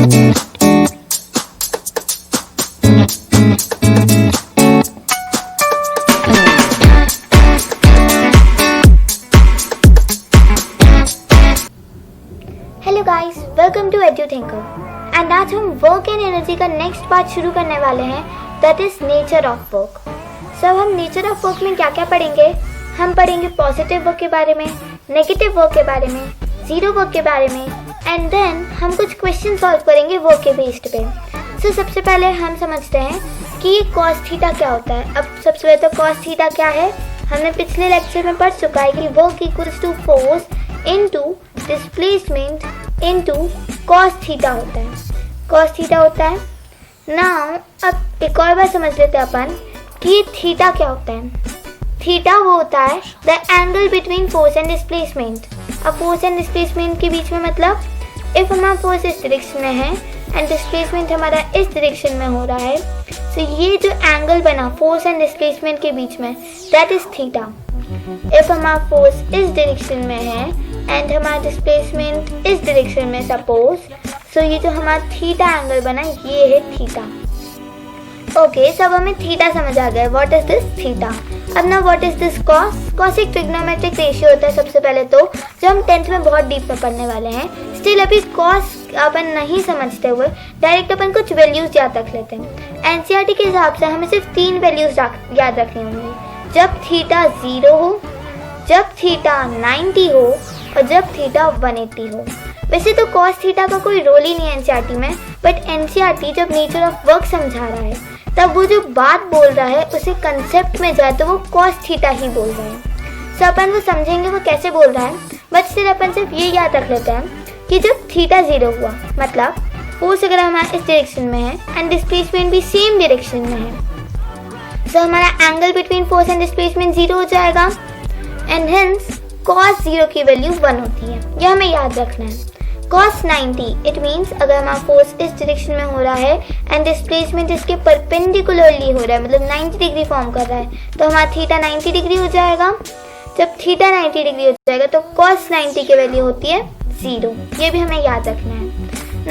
Hello guys, welcome to Eduthinker and आज हम work and energy का नेक्स्ट पार्ट शुरू करने वाले हैं, that is nature of work. सब हम नेचर ऑफ वर्क में क्या क्या पढ़ेंगे? हम पढ़ेंगे पॉजिटिव वर्क के बारे में, नेगेटिव वर्क के बारे में, जीरो वर्क के बारे में, एंड देन हम कुछ क्वेश्चन सॉल्व करेंगे वर्क के बेस्ड पे। सो सबसे पहले हम समझते हैं कि ये कॉस थीटा क्या होता है। अब सबसे पहले तो कॉस थीटा क्या है, हमने पिछले लेक्चर में पढ़ चुका है कि work equals to force into displacement into cos theta होता है। कॉस थीटा होता है। नाउ अब एक और बार समझ लेते हैं अपन कि थीटा क्या होता है। थीटा वो होता है the angle between force and displacement. अब फोर्स एंड डिस्प्लेसमेंट के बीच में मतलब इफ हमारा फोर्स इस डायरेक्शन में है एंड डिस्प्लेसमेंट हमारा इस डायरेक्शन में हो रहा है, तो ये जो एंगल बना फोर्स एंड डिस्प्लेसमेंट के बीच में, दैट इज थीटा। इफ हमारा फोर्स इस डायरेक्शन में है एंड हमारा डिस्प्लेसमेंट इस डायरेक्शन में सपोज, सो ये जो हमारा थीटा एंगल बना ये है थीटा। ओके, सब हमें थीटा समझ आ गया। What is this theta? अब ना what is this cos? Cos एक ट्रिग्नोमेट्रिक रेशियो होता है सबसे पहले तो, जो हम 10th में बहुत डीप में पढ़ने वाले हैं। स्टिल अभी कॉस अपन नहीं समझते हुए डायरेक्ट अपन कुछ वैल्यूज याद रख लेते हैं। एनसीईआरटी के हिसाब से हमें सिर्फ 3 वैल्यूज याद रखनी होंगी, जब थीटा 0 हो, जब थीटा 90 हो और जब थीटा 180 हो। वैसे तो कॉस थीटा का कोई रोल ही नहीं है एनसीईआरटी में, बट एनसीईआरटी जब नेचर ऑफ वर्क समझा रहा है तब वो जो बात बोल रहा है उसे कंसेप्ट में जाए तो वो कॉस थीटा ही बोल रहा है। सो अपन वो समझेंगे वो कैसे बोल रहा है, बट सिर्फ अपन सिर्फ ये याद रख लेते हैं कि जब थीटा 0 हुआ मतलब फोर्स अगर हमारा इस डायरेक्शन में है एंड डिस्प्लेसमेंट भी सेम डायरेक्शन में है, सो हमारा angle between force and displacement 0 हो जाएगा एंड हेंस cos 0 की वैल्यू 1 होती है। यह हमें याद रखना है। cos 90 इट मीन्स अगर हमारा फोर्स इस डायरेक्शन में हो रहा है एंड डिस्प्लेसमेंट इसके परपेंडिकुलरली हो रहा है, मतलब 90 डिग्री फॉर्म कर रहा है, तो हमारा थीटा 90 डिग्री हो जाएगा। जब थीटा 90 डिग्री हो जाएगा तो cos 90 की वैल्यू होती है 0। ये भी हमें याद रखना है।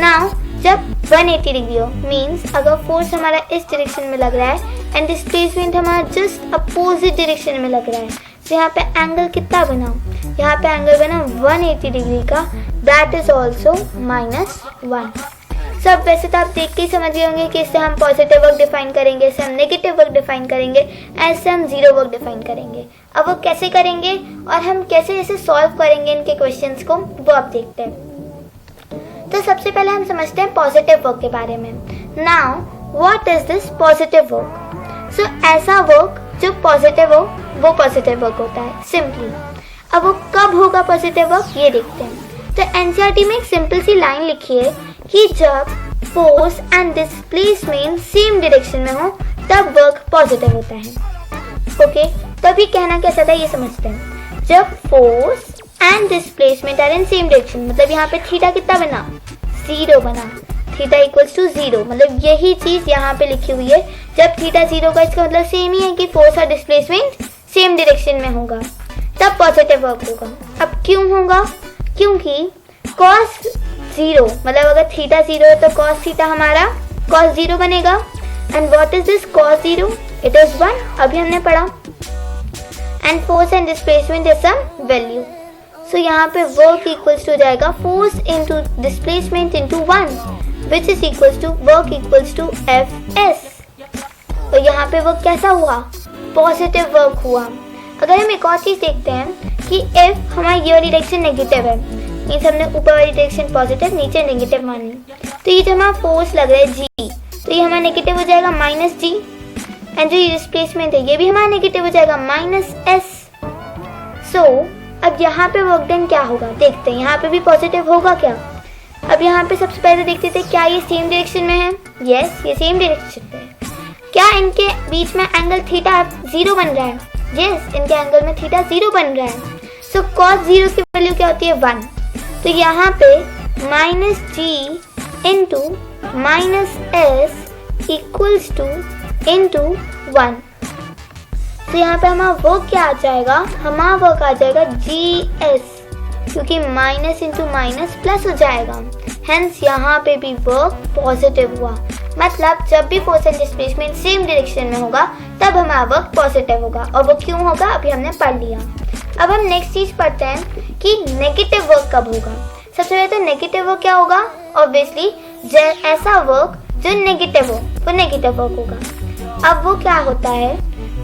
नाउ जब 180 डिग्री हो मीन्स अगर फोर्स हमारा इस डायरेक्शन में लग रहा है एंड डिस्प्लेसमेंट हमारा जस्ट अपोजिट डायरेक्शन में लग रहा है, तो यहाँ पे एंगल कितना बना? यहाँ पे एंगल बना 180 डिग्री का, दैट इज ऑल्सो -1। सब वैसे तो आप देख के ही समझ गए होंगे कि इससे हम पॉजिटिव वर्क डिफाइन करेंगे, इससे हम नेगेटिव वर्क डिफाइन करेंगे, ऐसे हम जीरो वर्क डिफाइन करेंगे। अब वो कैसे करेंगे और हम कैसे ऐसे सॉल्व करेंगे इनके क्वेश्चंस को, वो आप देखते हैं। तो सबसे पहले हम समझते हैं पॉजिटिव वर्क के बारे में। Now what is this positive work? So ऐसा वर्क जो पॉजिटिव हो वो पॉजिटिव वर्क होता है सिंपली। अब वो कब होगा पॉजिटिव वर्क, ये देखते हैं। तो एनसीईआरटी में एक सिंपल सी लाइन लिखी है कि जब force and displacement same direction में हो तब वर्क पॉजिटिव होता है। ओके, तभी कहना क्या चाहता है ये समझते हैं। जब force and displacement are in same direction, मतलब यहाँ पे थीटा कितना बना? 0 बना। थीटा इक्वल्स टू 0, मतलब यही चीज यहाँ पे लिखी हुई है। जब थीटा 0 का इसका मतलब सेम ही है कि फोर्स और डिस्प्लेसमेंट सेम डायरेक्शन में होगा तब पॉजिटिव वर्क होगा। अब क्यों होगा? क्योंकि cos 0 मतलब अगर थीटा 0 है तो cos थीटा हमारा cos 0 बनेगा। And what is this cos 0? It is 1, अभी हमने पढ़ा। And force and displacement is some value, so यहाँ पे वर्क इक्वल्स टू जाएगा force into displacement into 1 which is equals to work equals to Fs। तो यहाँ पे वर्क कैसा हुआ? पॉजिटिव वर्क हुआ। अगर हम एक और चीज देखते हैं कि if हमारी ये वाली डायरेक्शन नेगेटिव है, मीन्स हमने ऊपर वाली डायरेक्शन पॉजिटिव नीचे नेगेटिव मानी, तो ये जो हमारा फोर्स लग रहा है G, तो ये हमारा नेगेटिव हो जाएगा -G, एंड जो ये डिस्प्लेसमेंट है ये भी हमारा नेगेटिव हो जाएगा -S। सो अब यहाँ पे वर्क डन क्या होगा देखते हैं। यहाँ पे भी पॉजिटिव होगा क्या? अब यहाँ पे सबसे पहले देखते थे क्या ये सेम डायरेक्शन में है? यस, ये सेम डायरेक्शन में है। क्या इनके बीच में एंगल थीटा 0 बन रहा है? यस, इनके एंगल में थीटा 0 बन रहा है। सो cos 0 की वैल्यू क्या होती है? 1। तो यहाँ पे -G into -S equals two into 1। तो यहाँ पे हमारा वर्क क्या आ जाएगा? हमारा वर्क आ जाएगा GS, क्योंकि माइनस इंटू माइनस प्लस हो जाएगा। हेंस यहाँ पे भी वर्क पॉजिटिव हुआ। मतलब जब भी force and displacement same direction में होगा तब हमारा वर्क पॉजिटिव होगा। और वो क्यों होगा अभी हमने पढ़ लिया। अब हम नेक्स्ट चीज पढ़ते हैं कि नेगेटिव वर्क कब होगा। सबसे पहले तो नेगेटिव वर्क क्या होगा, ऑब्वियसली ऐसा वर्क जो नेगेटिव हो वो नेगेटिव वर्क होगा। अब वो क्या होता है,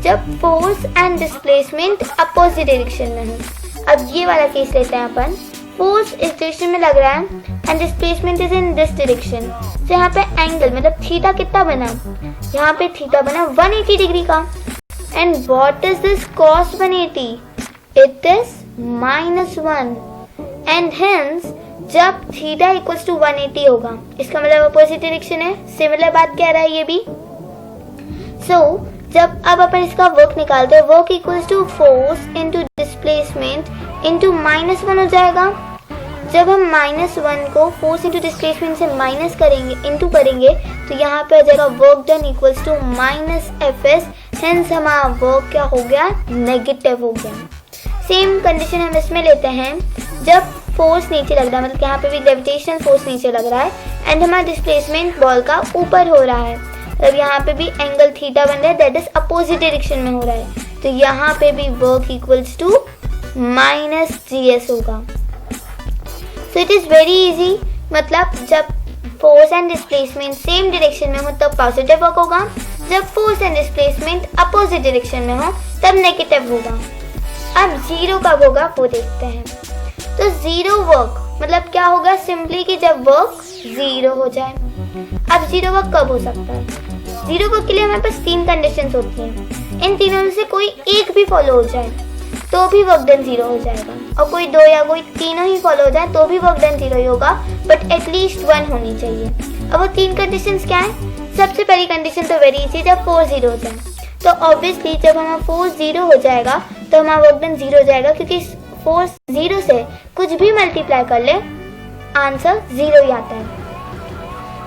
जब force and displacement opposite direction में हो। अब ये वाला केस लेते हैं अपन, फोर्स इस डायरेक्शन में लग रहा है and displacement is in this direction. तो यहाँ पे एंगल मतलब थीटा कितना बना, यहाँ पे थीटा बना 180 डिग्री का। And what is this cos 180, it is -1 and hence जब थीटा इक्वल्स टू 180 होगा इसका मतलब अपोजिट डायरेक्शन है। सिमिलर बात कह रहा है ये भी। जब अब अपन इसका वर्क निकालते हैं, work equals to force into displacement into -1 हो जाएगा। जब हम -1 को फोर्स इनटू डिस्प्लेसमेंट से माइनस करेंगे, इनटू करेंगे, तो यहाँ पे आ जाएगा work done equals to -Fs। Hence हमारा वर्क क्या हो गया, नेगेटिव हो गया। सेम कंडीशन हम इसमें लेते हैं, जब फोर्स नीचे लग रहा है, मतलब यहाँ पे भी ग्रेविटेशनल फोर्स नीचे लग रहा है एंड हमारा डिस्प्लेसमेंट बॉल का ऊपर हो रहा है। अब यहाँ पे भी एंगल थीटा बन रहा है, दैट इज अपोजिट डायरेक्शन में हो रहा है। तो यहाँ पे भी वर्क इक्वल्स टू -GS होगा। So it is very easy. मतलब जब force and displacement same direction में हो तब पॉजिटिव वर्क होगा, जब force and displacement opposite direction में हो तब नेगेटिव होगा। अब जीरो कब होगा वो देखते हैं। तो जीरो वर्क मतलब क्या होगा, सिंपली कि जब वर्क जीरो हो जाए। अब जीरो वर्क कब हो सकता है, जीरो वर्क के लिए हमारे पास 3 कंडीशंस होती हैं। इन तीनों में से कोई एक भी फॉलो हो जाए तो भी वर्क डन जीरो हो जाएगा, और कोई 2 या कोई तीनों ही फॉलो हो जाए तो भी वर्क डन जीरो ही होगा, बट एटलीस्ट 1 होनी चाहिए। अब वो 3 कंडीशंस क्या है। सबसे पहली कंडीशन तो वेरी इजी, जब फोर्स जीरो हो जाए। तो ऑब्वियसली जब हमारा फोर्स जीरो हो जाएगा तो हमारा वर्क डन जीरो हो जाएगा, क्योंकि फोर्स जीरो से कुछ भी मल्टीप्लाई कर ले आंसर जीरो ही आता है।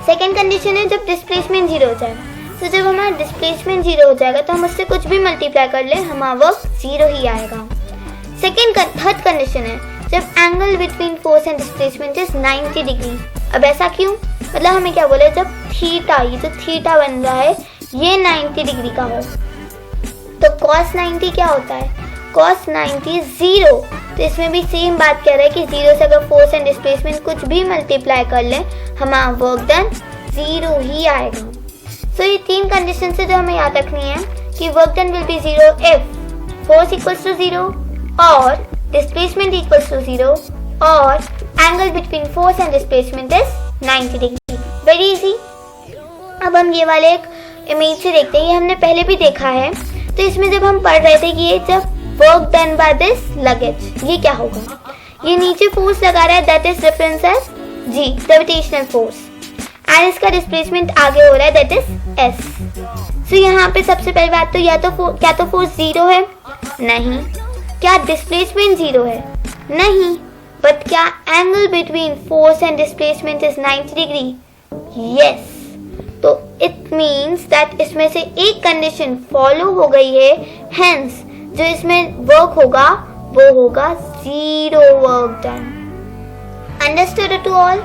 सेकेंड कंडीशन है जब डिस्प्लेसमेंट जीरो हो जाए। तो जब हमारा डिस्प्लेसमेंट जीरो हो जाएगा तो हम उससे कुछ भी मल्टीप्लाई कर ले हमारा वर्क जीरो ही आएगा। थर्ड कंडीशन है जब angle between force and displacement is 90 degree. अब ऐसा क्यों, मतलब हमें क्या बोले, जब थीटा, ये जो थीटा बन रहा है ये 90 डिग्री का हो। तो cos 90 क्या होता है, cos 90 जीरो। तो इसमें भी सेम बात कह रहा है कि जीरो से अगर फोर्स एंड डिस्प्लेसमेंट कुछ भी मल्टीप्लाई कर ले हमारा वर्क डन जीरो ही आएगा। सो ये 3 कंडीशन से जो हमें याद रखनी है कि work done will be zero if force equals to zero और डिस्प्लेसमेंट इक्वल्स टू जीरो और angle between force and displacement is 90 degree. Very easy. अब हम ये वाले एक इमेज से देखते हैं, ये हमने पहले भी देखा है। तो इसमें जब हम पढ़ रहे थे कि ये जब work done by this luggage, ये क्या होगा, ये नीचे फोर्स लगा रहा है, that is reference as G, gravitational force, and इसका डिस्प्लेसमेंट आगे हो रहा है, दैट इज S। सो यहाँ पे सबसे पहली बात तो क्या तो फोर्स जीरो है, नहीं। क्या डिस्प्लेसमेंट जीरो है, नहीं। बट क्या angle between force and displacement is 90 degree, yes. तो इट मीन्स दैट इसमें से एक कंडीशन फॉलो हो गई है, हेंस जो इसमें वर्क होगा वो होगा zero work done. Understood to all.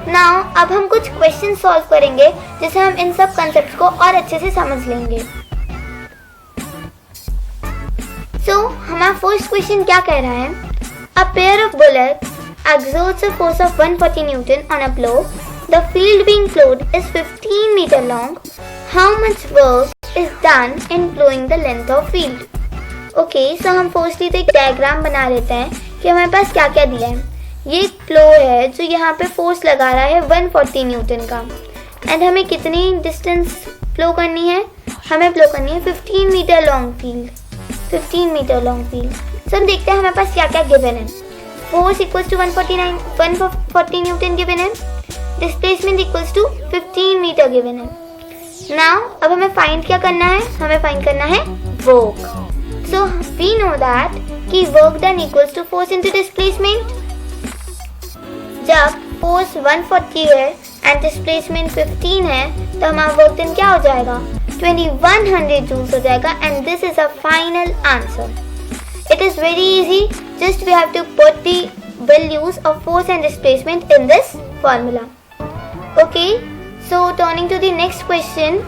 Now अब हम कुछ क्वेश्चन सॉल्व करेंगे जिससे हम इन सब कंसेप्ट्स को और अच्छे से समझ लेंगे। सो हमारा फर्स्ट क्वेश्चन क्या कह रहा है, a pair of bullets exerts a force of 140 Newton on a blow. The field being flowed is 15 meter long. How much work is done in blowing the length of field? Okay, so हम firstly तो एक diagram बना लेते हैं कि हमारे पास क्या क्या दिया है। ये एक फ्लो है जो यहाँ पे फोर्स लगा रहा है 140 न्यूटन का, एंड हमें कितनी डिस्टेंस फ्लो करनी है, हमें फ्लो करनी है 15 metre long field, 15 metre long field. सब देखते हैं हमारे पास क्या क्या गिवन है। Force equals to 140 newton given है, displacement equals to 15 metre given है। नाउ अब हमें फाइंड क्या करना है, हमें फाइंड करना है work. So we know that कि work done equals to force into displacement. जब फोर्स 140 है एंड डिस्प्लेसमेंट 15 है तो हमारा वर्क डन क्या हो जाएगा, 2100 जूल्स हो जाएगा, and this is a final answer. It is very easy, just we have to put the values of force and displacement in this formula. Okay, so turning to the next question,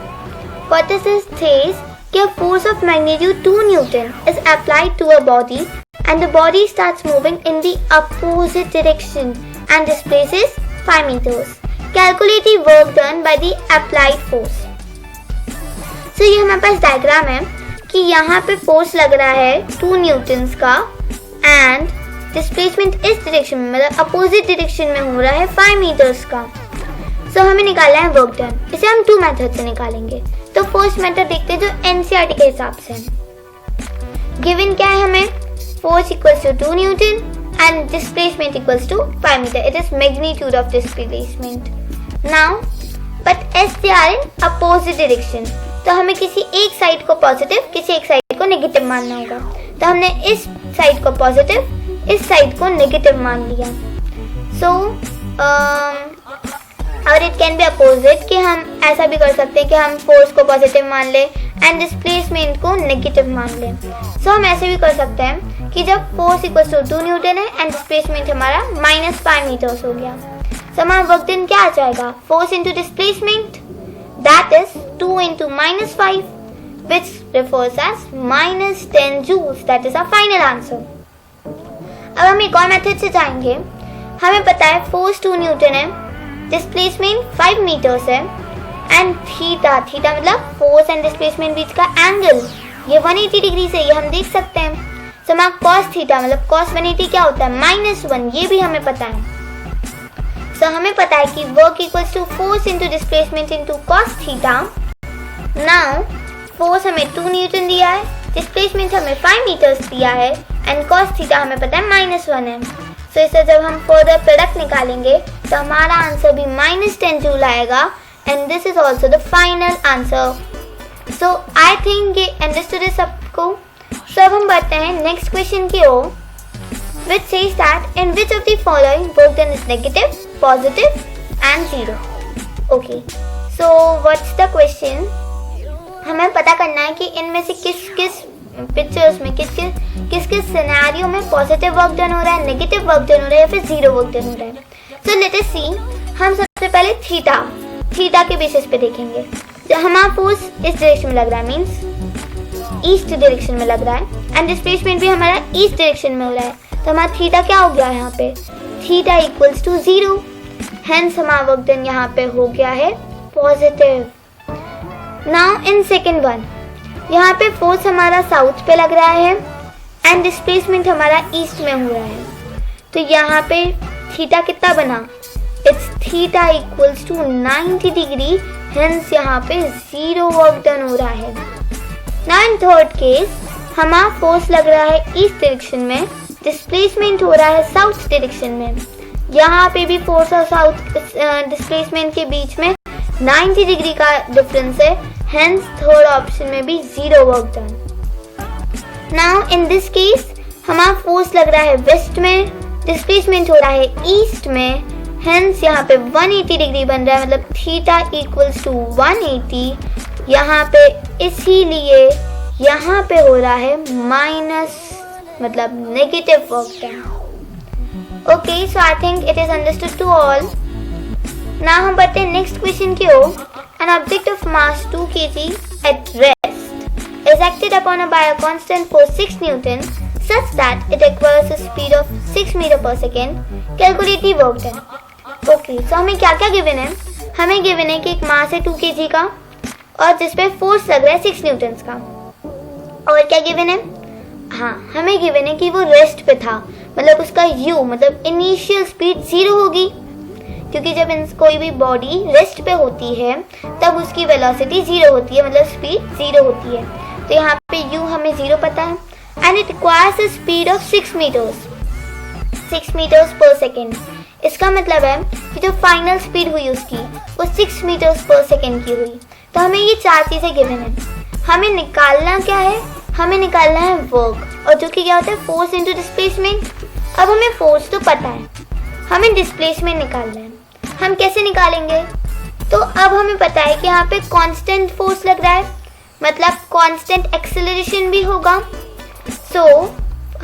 what this says कि a force of magnitude 2 Newton is applied to a body and the body starts moving in the opposite direction and displaces 5 meters. Calculate the work done by the applied force. So ये हमारे पास diagram है कि यहाँ पे force लग रहा है 2 Newton's का एंड डिस्प्लेसमेंट इस डायरेक्शन में मतलब अपोजिट डायरेक्शन में हो रहा है 5 मीटर्स का. सो हमें निकालना है वर्क डन. इसे हम 2 मेथड से निकालेंगे. तो फर्स्ट मेथड देखते हैं जो एनसीईआरटी के हिसाब से है. गिवन क्या है हमें, force equals to 2 newton and displacement equals to 5 metre. It is magnitude of displacement. Now but as they are in opposite direction, तो हमें किसी एक साइड को पॉजिटिव किसी एक साइड को नेगेटिव मानना होगा. तो हमने इस साइड को पॉजिटिव इस साइड को नेगेटिव मान लिया. सो और इट कैन बी अपोजिट कि हम ऐसा भी कर सकते हैं कि हम फोर्स को पॉजिटिव मान ले एंड डिस्प्लेसमेंट को नेगेटिव मान ले. सो हम ऐसे भी कर सकते हैं कि जब फोर्स इक्वल टू 2 न्यूटन है एंड डिस्प्लेसमेंट हमारा -5 मीटर्स हो गया. सो हमारा वर्क डन क्या आ जाएगा, force into displacement, that is 2 into -5 which refers as -10 joules. That is our final answer. अब हम एक और मेथड से जाएंगे. हमें पता है फोर्स 2 न्यूटन है, डिस्प्लेसमेंट 5 मीटर्स है एंड थीटा मतलब फोर्स एंड डिस्प्लेसमेंट बीच का एंगल ये 180 डिग्री से ये हम देख सकते हैं. सो हमारा cos थीटा मतलब cos 180 क्या होता है -1, ये भी हमें पता है. तो हमें पता है कि work equals to force into displacement into cos theta. Now force हमें 2 न्यूटन दिया है, डिस्प्लेसमेंट हमें 5 मीटर्स दिया है एंड कॉस थीटा हमें पता है -1 है. सो इससे जब हम फर्दर प्रोडक्ट निकालेंगे तो हमारा आंसर भी -10 जूल आएगा and this is also the final answer. So I think ये अंडरस्टूड है सबको. सो अब हम बढ़ते हैं नेक्स्ट क्वेश्चन की ओर, which says that in which of the following work done is negative, positive and 0. Okay, so what's the question? हमें पता करना है कि इनमें से किस किस पिक्चर्स में किस किस सिनेरियो में पॉजिटिव वर्क डन हो रहा है, नेगेटिव वर्क डन हो रहा है या फिर 0 वर्क डन हो रहा है. सो लेट अस सी. हम सबसे पहले थीटा के बेसिस पे देखेंगे. जब हमारा फोर्स इस डायरेक्शन में लग रहा है मीन्स ईस्ट डायरेक्शन में लग रहा है एंड डिस्प्लेसमेंट भी हमारा ईस्ट डायरेक्शन में हो रहा है, तो हमारा थीटा क्या हो गया है यहाँ पे, थीटा इक्वल्स टू 0. हेंस हमारा वर्क डन यहाँ पे हो गया है positive. Now in second one, यहाँ पे फोर्स हमारा साउथ पे लग रहा है एंड डिस्प्लेसमेंट हमारा ईस्ट में हो रहा है. तो यहाँ पे थीटा कितना बना, it's theta equals to 90 degree. Hence यहाँ पे 0 वर्क डन हो रहा है. नाउ इन थर्ड केस, हमारा फोर्स लग रहा है ईस्ट डायरेक्शन में, डिस्प्लेसमेंट हो रहा है साउथ डायरेक्शन में. यहाँ पे भी फोर्स और साउथ डिस्प्लेसमेंट के बीच में 90 डिग्री का डिफरेंस है. हेंस थर्ड ऑप्शन में भी 0 work done. Now in this case हमारा फोर्स लग रहा है वेस्ट में, डिस्प्लेसमेंट हो रहा है ईस्ट में. हेंस यहाँ पे 180 डिग्री बन रहा है मतलब थीटा इक्वल्स टू 180. यहाँ पे इसीलिए यहाँ पे हो रहा है मतलब negative work done. Okay, so I think it is understood to all. Now हम बढ़ते हैं next question की ओर. An object of mass 2 kg at rest is acted upon by a constant force 6 Newton such that it acquires a speed of 6 meter per second. Calculate the work done. Okay, so हमें क्या क्या given है, हमें given है कि एक मास है 2 kg का और जिसपे फोर्स लग रहा है 6 न्यूटन का. और क्या गिवन है, हाँ हमें गिवन है कि वो रेस्ट पे था मतलब उसका u मतलब इनिशियल स्पीड 0 होगी क्योंकि जब कोई भी बॉडी रेस्ट पे होती है तब उसकी वेलोसिटी 0 होती है मतलब स्पीड 0 होती है. तो यहाँ पे u हमें 0 पता है and it requires a speed of 6 metres पर सेकेंड. इसका मतलब है कि जो फाइनल स्पीड हुई उसकी वो 6 मीटर्स पर सेकेंड की हुई. तो हमें ये 4 चीज़ें गिवन है. हमें निकालना क्या है, हमें निकालना है वर्क और जो कि क्या होता है फोर्स इंटू डिस्प्लेसमेंट. अब हमें फोर्स तो पता है, हमें डिस्प्लेसमेंट निकालना है. हम कैसे निकालेंगे, तो अब हमें पता है कि यहाँ पे कांस्टेंट फोर्स लग रहा है मतलब कांस्टेंट एक्सेलरेशन भी होगा. सो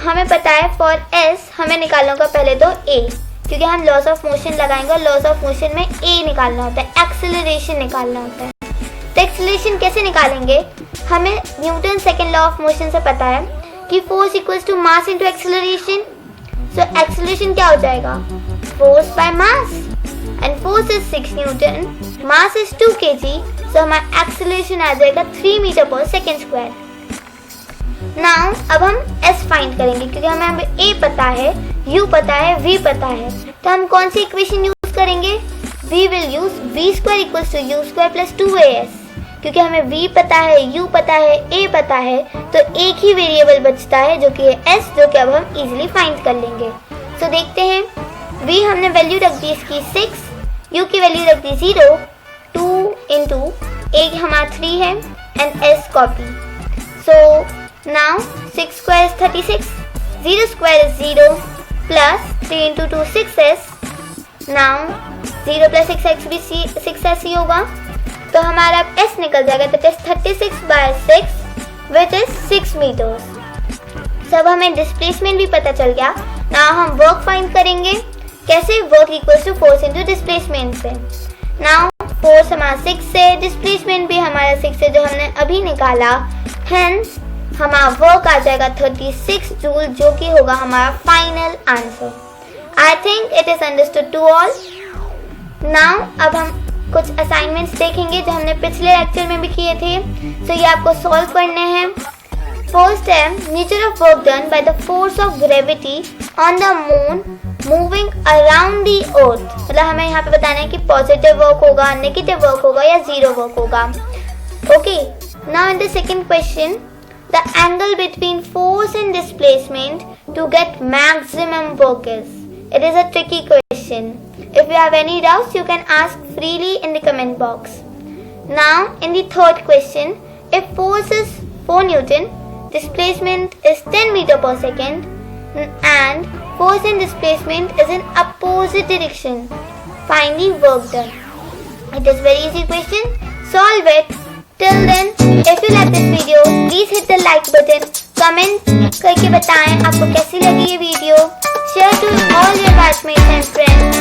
हमें पता है फॉर एस हमें निकालना होगा पहले तो ए क्योंकि हम लॉस ऑफ मोशन लगाएंगे और लॉस ऑफ मोशन में ए निकालना होता है, एक्सेलरेशन निकालना होता है। तो एक्सेलरेशन कैसे निकालेंगे? हमें Newton second law of motion से पता है कि force equals to mass into acceleration. So acceleration क्या हो जाएगा? Force by mass, and force is 6 newton, mass is 2 kg, so हमारा एक्सेलरेशन आ जाएगा 3 मीटर पर सेकेंड स्क्वायर। नाउ अब हम s फाइंड करेंगे, क्योंकि हमें a पता है, u पता है, v पता है। तो हम कौन सी इक्वेशन यूज करेंगे? we will use v square equals to u square plus 2as, क्योंकि हमें v पता है, u पता है, a पता है, तो एक ही वेरिएबल बचता है जो कि है s, जो कि अब हम इजीली फाइंड कर लेंगे। तो देखते हैं, v हमने वैल्यू रख दी इसकी 6, u की वैल्यू रख दी 0, 2 इंटू a हमारा 3 है, and s copy. So now 6 square is 36, 0 square is 0, plus 3 into 2 6s, now 0 plus 6x भी 6s ही होगा, तो हमारा अब s निकल जाएगा। तो 36/6 which is 6 meters। सब हमें डिस्प्लेसमेंट भी पता चल गया। ना हम वर्क फाइंड करेंगे, कैसे? Work equals to force into displacement से। नाउ फोर्स हमारा 6 है, डिस्प्लेसमेंट भी हमारा 6 है जो हमने अभी निकाला, हेंस हमारा वर्क आ जाएगा 36 जूल, जो कि होगा हमारा final answer. I think it is understood to all. Now अब हम कुछ असाइनमेंट्स देखेंगे जो हमने पिछले लेक्चर में भी किए थे, तो ये आपको सॉल्व करने हैं। फर्स्ट है nature of work done by the force of gravity on the moon moving around the earth. मतलब हमें यहाँ पे बताना है कि पॉजिटिव वर्क होगा, नेगेटिव वर्क होगा या जीरो वर्क होगा। Okay, now in the second question, the angle between force and displacement to get maximum work is. It is a tricky question. If you have any doubts, you can ask freely in the comment box. Now, in the third question, if force is 4 Newton, displacement is 10 meter per second, and force and displacement is in opposite direction, find the work done. It is very easy question. Solve it. Till then, if you like this video, please hit the like button, comment करके बताएं आपको कैसी लगी ये video, share to all your batchmates and friends.